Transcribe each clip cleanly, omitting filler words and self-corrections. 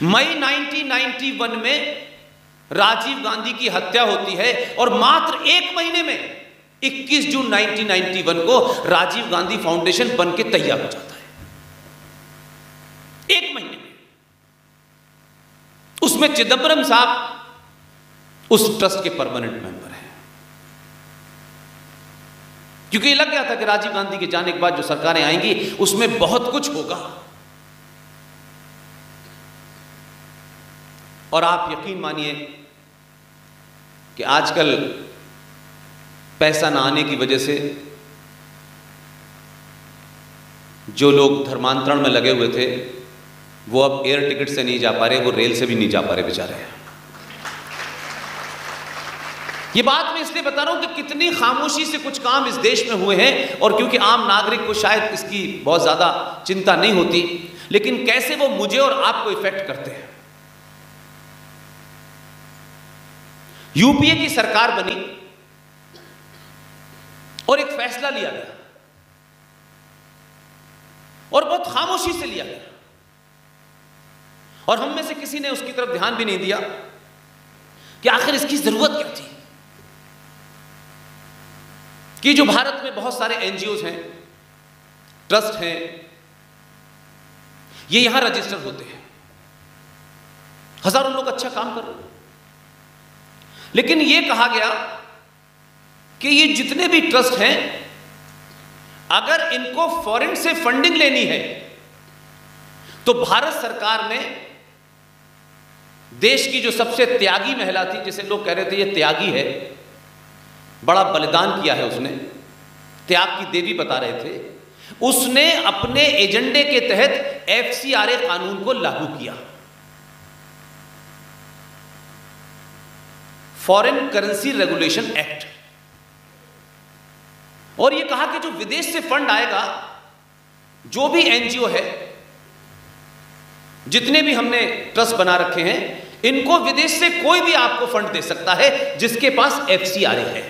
मई 1991 में राजीव गांधी की हत्या होती है और मात्र एक महीने में 21 जून 1991 को राजीव गांधी फाउंडेशन बन के तैयार हो जाता है। एक महीने में। उसमें चिदंबरम साहब उस ट्रस्ट के परमानेंट मेंबर हैं, क्योंकि ये लग गया था कि राजीव गांधी के जाने के बाद जो सरकारें आएंगी उसमें बहुत कुछ होगा। और आप यकीन मानिए कि आजकल पैसा ना आने की वजह से जो लोग धर्मांतरण में लगे हुए थे वो अब एयर टिकट से नहीं जा पा रहे, वो रेल से भी नहीं जा पा रहे बेचारे। ये बात मैं इसलिए बता रहा हूं कि कितनी खामोशी से कुछ काम इस देश में हुए हैं, और क्योंकि आम नागरिक को शायद इसकी बहुत ज्यादा चिंता नहीं होती, लेकिन कैसे वो मुझे और आपको इफेक्ट करते हैं। यूपीए की सरकार बनी और एक फैसला लिया गया, और बहुत खामोशी से लिया गया, और हम में से किसी ने उसकी तरफ ध्यान भी नहीं दिया कि आखिर इसकी जरूरत क्या थी। कि जो भारत में बहुत सारे एनजीओज हैं, ट्रस्ट हैं, ये यहां रजिस्टर होते हैं, हजारों लोग अच्छा काम कर रहे हैं, लेकिन ये कहा गया कि ये जितने भी ट्रस्ट हैं, अगर इनको फॉरेन से फंडिंग लेनी है तो भारत सरकार ने देश की जो सबसे त्यागी महिला थी, जिसे लोग कह रहे थे ये त्यागी है, बड़ा बलिदान किया है उसने, त्याग की देवी बता रहे थे, उसने अपने एजेंडे के तहत एफसीआरए कानून को लागू किया, फॉरेन करेंसी रेगुलेशन एक्ट। और यह कहा कि जो विदेश से फंड आएगा, जो भी एनजीओ है, जितने भी हमने ट्रस्ट बना रखे हैं, इनको विदेश से कोई भी आपको फंड दे सकता है जिसके पास एफसीआरए है।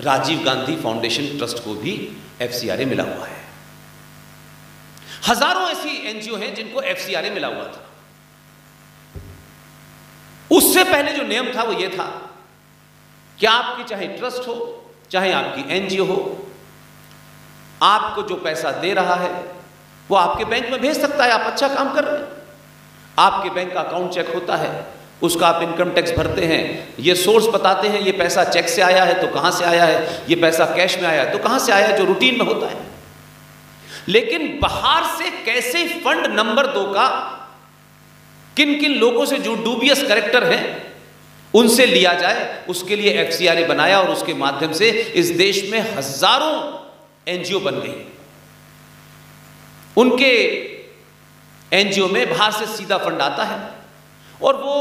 राजीव गांधी फाउंडेशन ट्रस्ट को भी एफसीआरए मिला हुआ है। हजारों ऐसी एनजीओ हैं जिनको एफसीआरए मिला हुआ था। उससे पहले जो नियम था वो ये था कि आपकी चाहे ट्रस्ट हो, चाहे आपकी एनजीओ हो, आपको जो पैसा दे रहा है वो आपके बैंक में भेज सकता है। आप अच्छा काम कर रहे हैं, आपके बैंक का अकाउंट चेक होता है, उसका आप इनकम टैक्स भरते हैं, ये सोर्स बताते हैं, ये पैसा चेक से आया है तो कहां से आया है, ये पैसा कैश में आया है तो कहां से आया है, जो रूटीन में होता है। लेकिन बाहर से कैसे फंड नंबर 2 का किन किन लोगों से जो डूबियस कैरेक्टर हैं उनसे लिया जाए, उसके लिए एफसीआरए बनाया, और उसके माध्यम से इस देश में हजारों एनजीओ बन गई। उनके एनजीओ में बाहर से सीधा फंड आता है और वो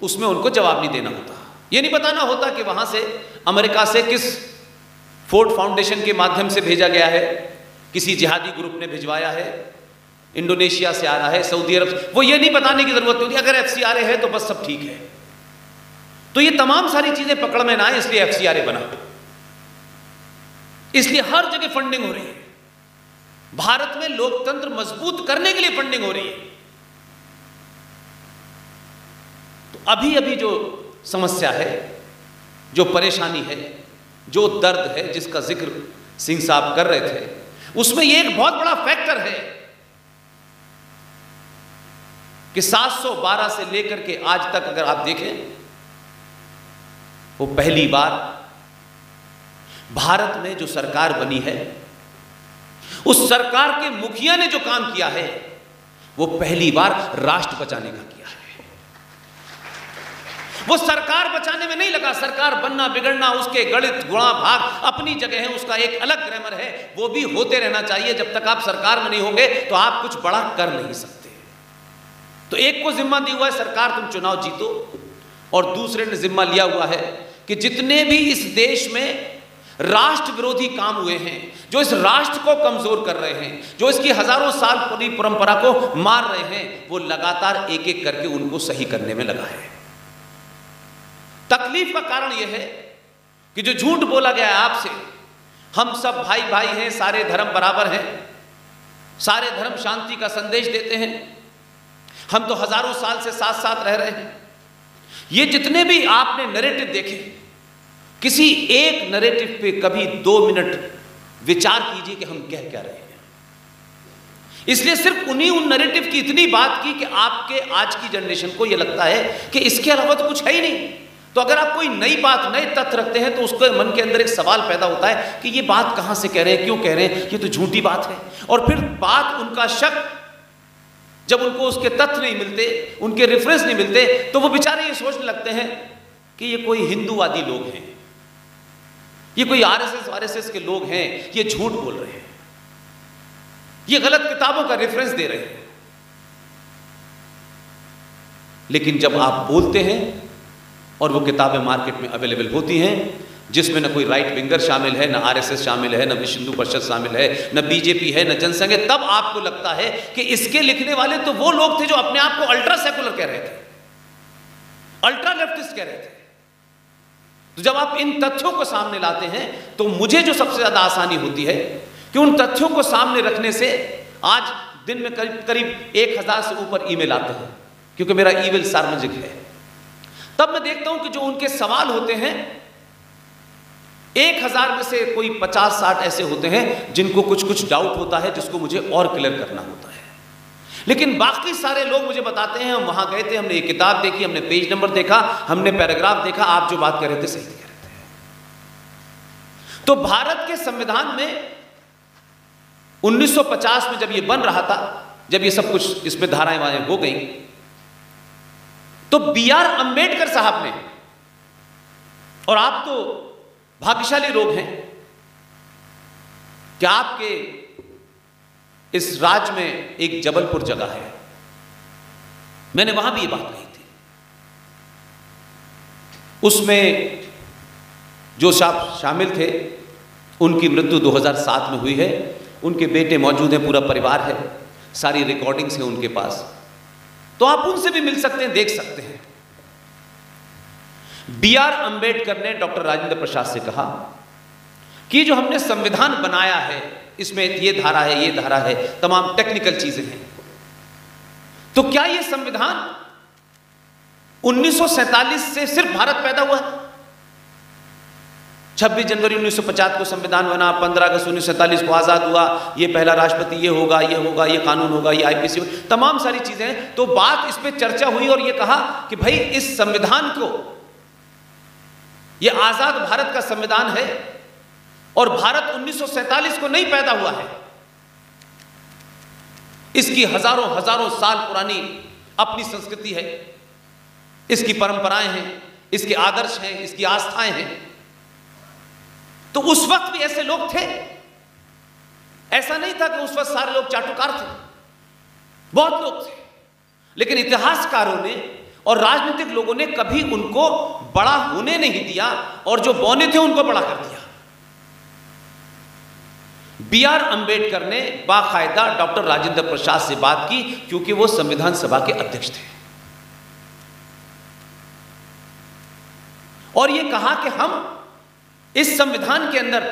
उसमें उनको जवाब नहीं देना होता, ये नहीं बताना होता कि वहां से अमेरिका से किस फोर्ड फाउंडेशन के माध्यम से भेजा गया है, किसी जिहादी ग्रुप ने भिजवाया है, इंडोनेशिया से आ रहा है, सऊदी अरब, वो ये नहीं बताने की जरूरत होती। अगर एफसीआरए है तो बस सब ठीक है। तो ये तमाम सारी चीजें पकड़ में ना आए, इसलिए एफसीआरए बना, इसलिए हर जगह फंडिंग हो रही है। भारत में लोकतंत्र मजबूत करने के लिए फंडिंग हो रही है। तो अभी अभी जो समस्या है, जो परेशानी है, जो दर्द है, जिसका जिक्र सिंह साहब कर रहे थे, उसमें यह एक बहुत बड़ा फैक्टर है कि 712 से लेकर के आज तक अगर आप देखें, वो पहली बार भारत में जो सरकार बनी है, उस सरकार के मुखिया ने जो काम किया है, वो पहली बार राष्ट्र बचाने का किया है। वो सरकार बचाने में नहीं लगा, सरकार बनना बिगड़ना उसके गणित गुणा भाग अपनी जगह है, उसका एक अलग ग्रामर है, वो भी होते रहना चाहिए। जब तक आप सरकार में नहीं होंगे तो आप कुछ बड़ा कर नहीं सकते। तो एक को जिम्मा दिया हुआ है सरकार तुम चुनाव जीतो, और दूसरे ने जिम्मा लिया हुआ है कि जितने भी इस देश में राष्ट्र विरोधी काम हुए हैं, जो इस राष्ट्र को कमजोर कर रहे हैं, जो इसकी हजारों साल पुरानी परंपरा को मार रहे हैं, वो लगातार एक एक करके उनको सही करने में लगा है। तकलीफ का कारण यह है कि जो झूठ बोला गया है आपसे, हम सब भाई भाई हैं, सारे धर्म बराबर हैं, सारे धर्म शांति का संदेश देते हैं। हम तो हजारों साल से साथ साथ रह रहे हैं। ये जितने भी आपने नैरेटिव देखे, किसी एक नैरेटिव पे कभी 2 मिनट विचार कीजिए कि हम कह क्या रहे हैं। इसलिए सिर्फ उन नैरेटिव की इतनी बात की कि आपके आज की जनरेशन को यह लगता है कि इसके अलावा तो कुछ है ही नहीं। तो अगर आप कोई नई बात, नए तथ्य रखते हैं तो उसके मन के अंदर एक सवाल पैदा होता है कि ये बात कहां से कह रहे हैं, क्यों कह रहे हैं, ये तो झूठी बात है। और फिर बात, उनका शक, जब उनको उसके तथ्य नहीं मिलते, उनके रेफरेंस नहीं मिलते, तो वो बेचारे ये सोचने लगते हैं कि ये कोई हिंदूवादी लोग हैं, ये कोई आरएसएस के लोग हैं, ये झूठ बोल रहे हैं, ये गलत किताबों का रेफरेंस दे रहे हैं। लेकिन जब आप बोलते हैं और वो किताबें मार्केट में अवेलेबल होती हैं, जिसमें न कोई राइट विंगर शामिल है, न आरएसएस शामिल है, न विश्व हिंदू परिषद शामिल है, न बीजेपी है, न जनसंघ है, तब आपको लगता है कि इसके लिखने वाले तो वो लोग थे जो अपने आप को अल्ट्रा सेकुलर कह रहे थे, अल्ट्रा लेफ्टिस्ट कह रहे थे। तो जब आप इन तथ्यों को सामने लाते हैं तो मुझे जो सबसे ज्यादा आसानी होती है कि उन तथ्यों को सामने रखने से, आज दिन में करीब 1000 से ऊपर ईमेल आते हैं, क्योंकि मेरा ईमेल सार्वजनिक है। तब मैं देखता हूं कि जो उनके सवाल होते हैं, 1000 में से कोई 50-60 ऐसे होते हैं जिनको कुछ डाउट होता है, जिसको मुझे और क्लियर करना होता है। लेकिन बाकी सारे लोग मुझे बताते हैं, हम वहां गए थे, हमने ये किताब देखी, हमने पेज नंबर देखा, हमने पैराग्राफ देखा, आप जो बात कह रहे थे सही कह रहे थे। तो भारत के संविधान में 1950 में जब ये बन रहा था, जब ये सब कुछ इसमें धाराएं वाराएं हो गई, तो BR अंबेडकर साहब ने, और आप तो भाग्यशाली लोग हैं कि आपके इस राज्य में एक जबलपुर जगह है, मैंने वहां भी ये बात कही थी। उसमें जो शामिल थे, उनकी मृत्यु 2007 में हुई है। उनके बेटे मौजूद हैं, पूरा परिवार है, सारी रिकॉर्डिंग्स हैं उनके पास, तो आप उनसे भी मिल सकते हैं, देख सकते हैं। BR अंबेडकर ने डॉक्टर राजेंद्र प्रसाद से कहा कि जो हमने संविधान बनाया है, इसमें ये धारा है, ये धारा है, तमाम टेक्निकल चीजें हैं, तो क्या ये संविधान 1947 से सिर्फ भारत पैदा हुआ है? 26 जनवरी 1950 को संविधान बना, 15 अगस्त 1947 को आजाद हुआ, ये पहला राष्ट्रपति ये होगा, ये होगा, ये कानून होगा, ये IPC होगा, तमाम सारी चीजें हैं। तो बात इस पे चर्चा हुई और ये कहा कि भाई इस संविधान को, ये आजाद भारत का संविधान है और भारत 1947 को नहीं पैदा हुआ है, इसकी हजारों साल पुरानी अपनी संस्कृति है, इसकी परंपराएं हैं, इसके आदर्श हैं, इसकी आस्थाएं हैं। तो उस वक्त भी ऐसे लोग थे, ऐसा नहीं था कि उस वक्त सारे लोग चाटुकार थे, बहुत लोग थे, लेकिन इतिहासकारों ने और राजनीतिक लोगों ने कभी उनको बड़ा होने नहीं दिया और जो बौने थे उनको बड़ा कर दिया। BR अंबेडकर ने बाकायदा डॉक्टर राजेंद्र प्रसाद से बात की, क्योंकि वो संविधान सभा के अध्यक्ष थे, और ये कहा कि हम इस संविधान के अंदर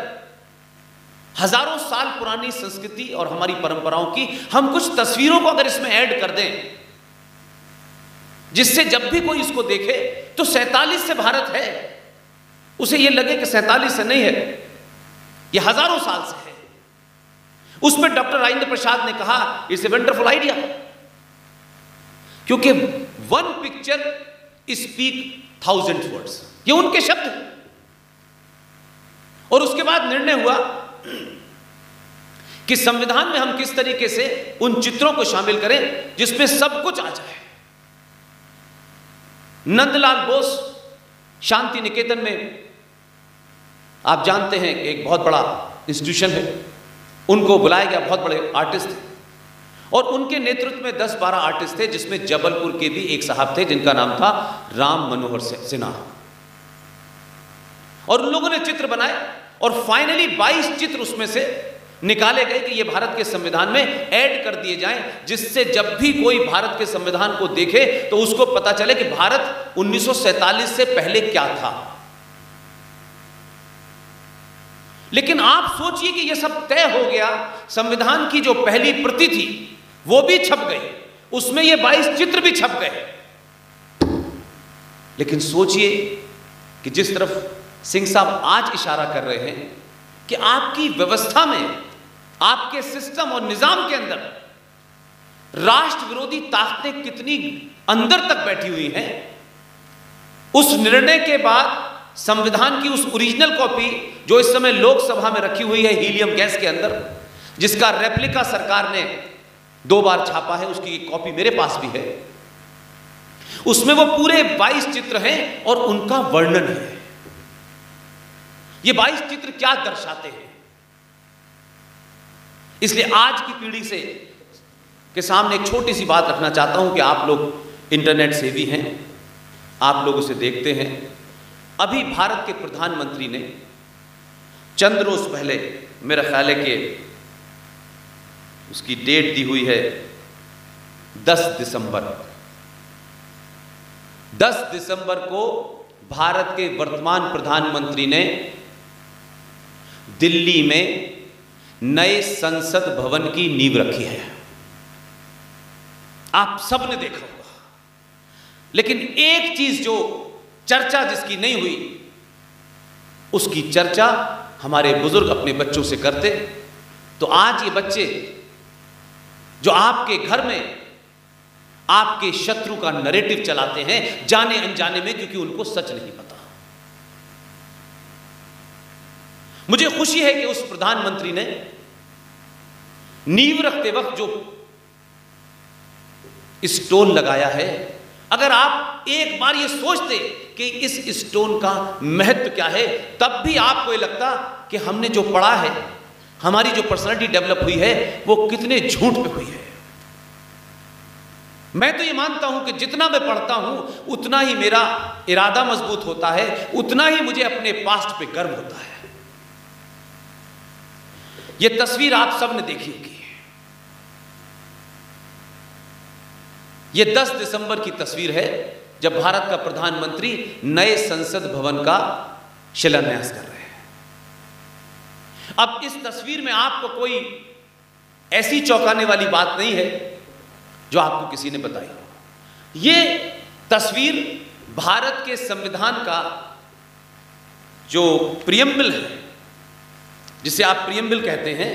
हजारों साल पुरानी संस्कृति और हमारी परंपराओं की हम कुछ तस्वीरों को अगर इसमें ऐड कर दें, जिससे जब भी कोई इसको देखे तो 47 से भारत है, उसे यह लगे कि 47 से नहीं है, यह हजारों साल से है। उसमें डॉक्टर राजेंद्र प्रसाद ने कहा इट्स ए वंडरफुल आइडिया, क्योंकि वन पिक्चर स्पीक 1000 वर्ड्स, ये उनके शब्द हैं। और उसके बाद निर्णय हुआ कि संविधान में हम किस तरीके से उन चित्रों को शामिल करें जिसमें सब कुछ आ जाए। नंदलाल बोस शांति निकेतन में, आप जानते हैं एक बहुत बड़ा इंस्टीट्यूशन है, उनको बुलाया गया, बहुत बड़े आर्टिस्ट थे, और उनके नेतृत्व में 10-12 आर्टिस्ट थे, जिसमें जबलपुर के भी एक साहब थे जिनका नाम था राम मनोहर सिन्हा। और उन लोगों ने चित्र बनाए और फाइनली 22 चित्र उसमें से निकाले गए कि ये भारत के संविधान में ऐड कर दिए जाएं, जिससे जब भी कोई भारत के संविधान को देखे तो उसको पता चले कि भारत 1947 से पहले क्या था। लेकिन आप सोचिए कि यह सब तय हो गया, संविधान की जो पहली प्रति थी वो भी छप गई, उसमें ये 22 चित्र भी छप गए। लेकिन सोचिए कि जिस तरफ सिंह साहब आज इशारा कर रहे हैं कि आपकी व्यवस्था में, आपके सिस्टम और निजाम के अंदर राष्ट्र विरोधी ताकतें कितनी अंदर तक बैठी हुई हैं, उस निर्णय के बाद संविधान की उस ओरिजिनल कॉपी जो इस समय लोकसभा में रखी हुई है हीलियम गैस के अंदर, जिसका रेप्लिका सरकार ने 2 बार छापा है, उसकी कॉपी मेरे पास भी है, उसमें वो पूरे 22 चित्र हैं और उनका वर्णन है। ये 22 चित्र क्या दर्शाते हैं? इसलिए आज की पीढ़ी से के सामने एक छोटी सी बात रखना चाहता हूं कि आप लोग इंटरनेट सेवी हैं, आप लोग उसे देखते हैं। अभी भारत के प्रधानमंत्री ने चंद रोज पहले, मेरा ख्याल है कि उसकी डेट दी हुई है 10 दिसंबर, 10 दिसंबर को भारत के वर्तमान प्रधानमंत्री ने दिल्ली में नए संसद भवन की नींव रखी है। आप सबने देखा होगा, लेकिन एक चीज जो चर्चा जिसकी नहीं हुई, उसकी चर्चा हमारे बुजुर्ग अपने बच्चों से करते। तो आज ये बच्चे जो आपके घर में आपके शत्रु का नैरेटिव चलाते हैं जाने अनजाने में, क्योंकि उनको सच नहीं पता। मुझे खुशी है कि उस प्रधानमंत्री ने नींव रखते वक्त जो स्टोन लगाया है, अगर आप एक बार ये सोचते कि इस स्टोन का महत्व क्या है, तब भी आपको ये लगता कि हमने जो पढ़ा है, हमारी जो पर्सनालिटी डेवलप हुई है, वो कितने झूठ पे हुई है। मैं तो ये मानता हूं कि जितना मैं पढ़ता हूं उतना ही मेरा इरादा मजबूत होता है, उतना ही मुझे अपने पास्ट पे गर्व होता है। ये तस्वीर आप सबने देखी होगी, ये 10 दिसंबर की तस्वीर है जब भारत का प्रधानमंत्री नए संसद भवन का शिलान्यास कर रहे हैं। अब इस तस्वीर में आपको कोई ऐसी चौंकाने वाली बात नहीं है जो आपको किसी ने बताई हो। ये तस्वीर भारत के संविधान का जो प्रियम्बल है, जिसे आप प्रियम्बल कहते हैं,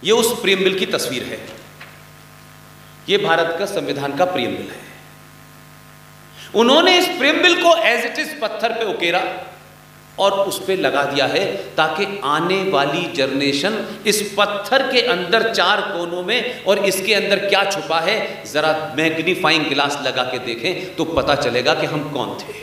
ये उस प्रियम्बल की तस्वीर है। ये भारत का संविधान का प्रियम्बल है। उन्होंने इस प्रियम्बल को एज इट इज पत्थर पे उकेरा और उस पे लगा दिया है, ताकि आने वाली जनरेशन इस पत्थर के अंदर 4 कोनों में और इसके अंदर क्या छुपा है, जरा मैग्नीफाइंग ग्लास लगा के देखें तो पता चलेगा कि हम कौन थे।